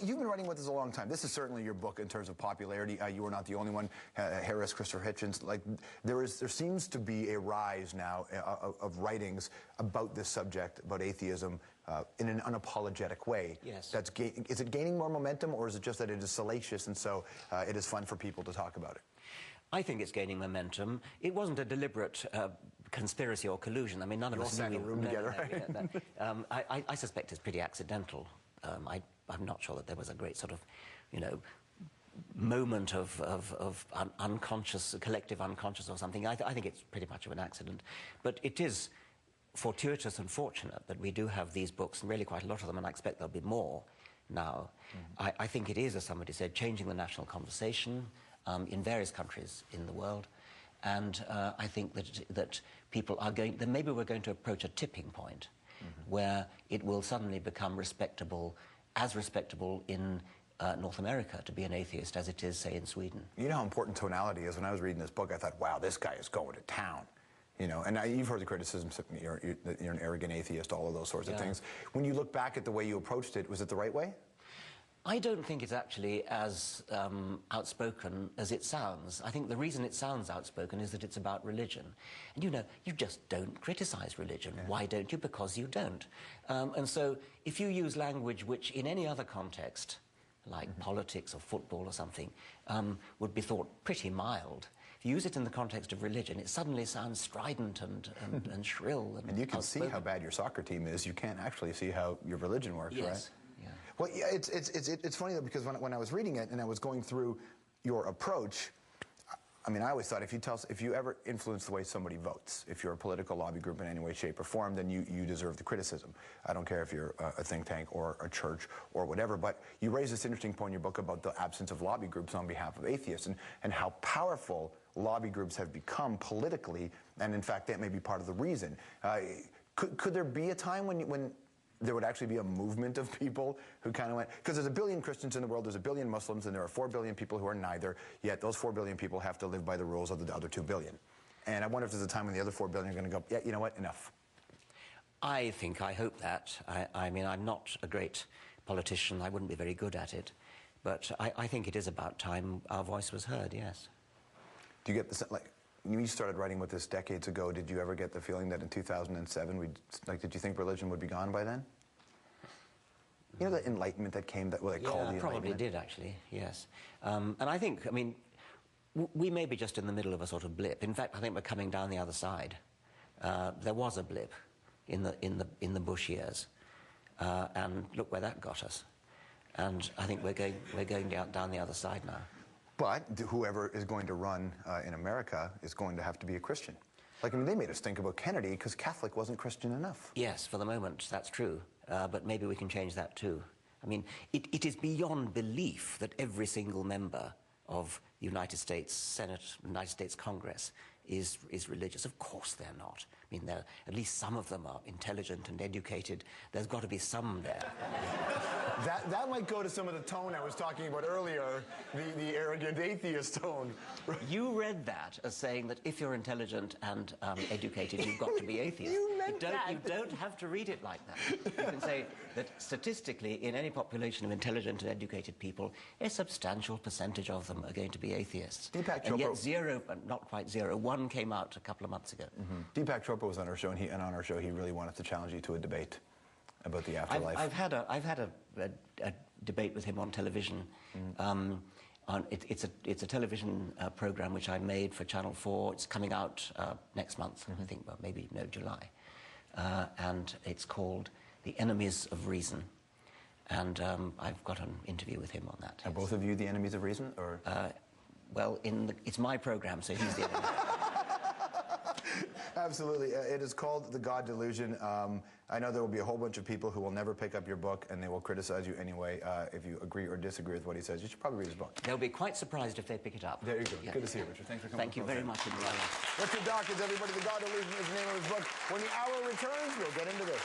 You've been writing with us a long time. This is certainly your book in terms of popularity. You are not the only one. Harris, Christopher Hitchens. Like there seems to be a rise now of writings about this subject, about atheism, in an unapologetic way. Yes. Is it gaining more momentum, or is it just that it is salacious and so it is fun for people to talk about it? I think it's gaining momentum. It wasn't a deliberate conspiracy or collusion. I mean, none of us sat in a room together, right? I suspect it's pretty accidental. I'm not sure that there was a great sort of, you know, moment of unconscious, collective unconscious or something. I think it's pretty much of an accident. But it is fortuitous and fortunate that we do have these books, and really quite a lot of them, and I expect there'll be more now. I think it is, as somebody said, changing the national conversation in various countries in the world. And I think that people are going, that maybe we're going to approach a tipping point where it will suddenly become respectable, as respectable in North America to be an atheist as it is, say, in Sweden. You know how important tonality is. When I was reading this book, I thought, wow, this guy is going to town. You know, and you've heard the criticisms that you're an arrogant atheist, all of those sorts of things. When you look back at the way you approached it, was it the right way? I don't think it's actually as outspoken as it sounds. I think the reason it sounds outspoken is that it's about religion. And you know, you just don't criticize religion. Yeah. Why don't you? Because you don't. And so if you use language which in any other context, like politics or football or something, would be thought pretty mild, if you use it in the context of religion, it suddenly sounds strident and shrill. And you can see how bad your soccer team is. You can't actually see how your religion works, right? Yeah. Well, yeah, it's funny, though, because when I was reading it and I was going through your approach, I mean, I always thought if you ever influence the way somebody votes, if you're a political lobby group in any way, shape, or form, then you deserve the criticism. I don't care if you're a think tank or a church or whatever, but you raise this interesting point in your book about the absence of lobby groups on behalf of atheists and how powerful lobby groups have become politically, and in fact, that may be part of the reason. Could there be a time when there would actually be a movement of people who kind of went, because there's 1 billion Christians in the world, there's 1 billion Muslims, and there are 4 billion people who are neither, yet those 4 billion people have to live by the rules of the other 2 billion. And I wonder if there's a time when the other 4 billion are going to go, yeah, you know what, enough. I hope that. I mean, I'm not a great politician, I wouldn't be very good at it, but I think it is about time our voice was heard, yes. Do you get the, like, when you started writing with this decades ago, did you ever get the feeling that in 2007, did you think religion would be gone by then? You know, the enlightenment that came, that what they call the enlightenment? Probably did, actually, yes. And I think, I mean, we may be just in the middle of a sort of blip. In fact, I think we're coming down the other side. There was a blip in the Bush years, and look where that got us. And I think we're going down the other side now. But whoever is going to run in America is going to have to be a Christian. Like, I mean, they made us think about Kennedy because Catholic wasn't Christian enough. Yes, for the moment, that's true. But maybe we can change that too. I mean, it is beyond belief that every single member of the United States Senate, United States Congress is religious. Of course they're not. I mean, at least some of them are intelligent and educated. There's got to be some there. That might go to some of the tone I was talking about earlier, the arrogant atheist tone. You read that as saying that if you're intelligent and educated, you've got to be atheist. You don't have to read it like that. You can say that statistically, in any population of intelligent and educated people, a substantial percentage of them are going to be atheists. And yet zero, not quite zero, one came out a couple of months ago. Deepak Chopra was on our show, and on our show, he really wanted to challenge you to a debate about the afterlife. I've had a debate with him on television. It's a television program which I made for Channel 4. It's coming out next month, I think, well, maybe July. And it's called The Enemies of Reason. And I've got an interview with him on that. Are both of you the enemies of reason, or? Well, it's my program, so he's the enemy. Absolutely. It is called The God Delusion. I know there will be a whole bunch of people who will never pick up your book, and they will criticize you anyway. If you agree or disagree with what he says, you should probably read his book. They'll be quite surprised if they pick it up. There you go. Yeah. Good to see you, Richard. Thanks for coming. Thank you very much. Richard Dawkins, everybody. The God Delusion is the name of his book. When the hour returns, we'll get into this.